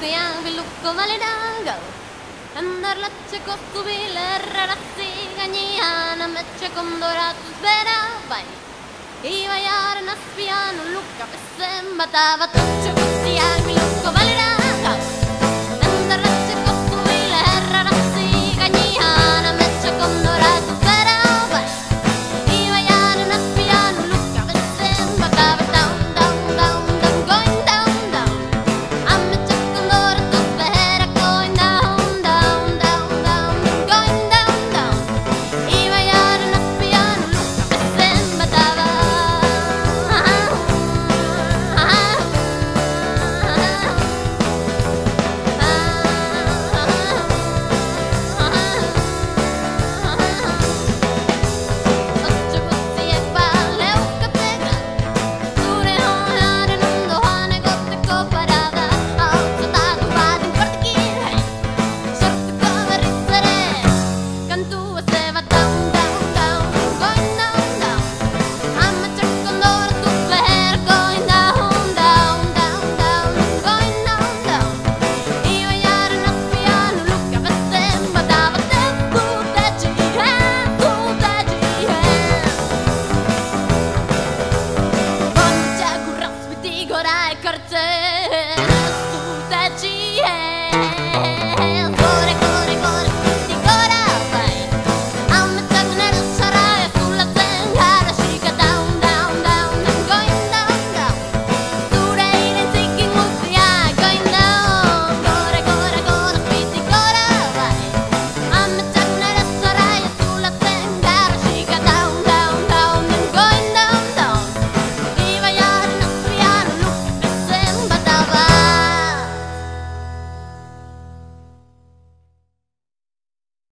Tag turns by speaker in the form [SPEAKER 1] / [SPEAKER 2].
[SPEAKER 1] biang biluko maledago andar la checo subile rarassi gagniana mecce con doratus vera vai i vaiare na spiano lucca per sembra tava tuccio così al biluko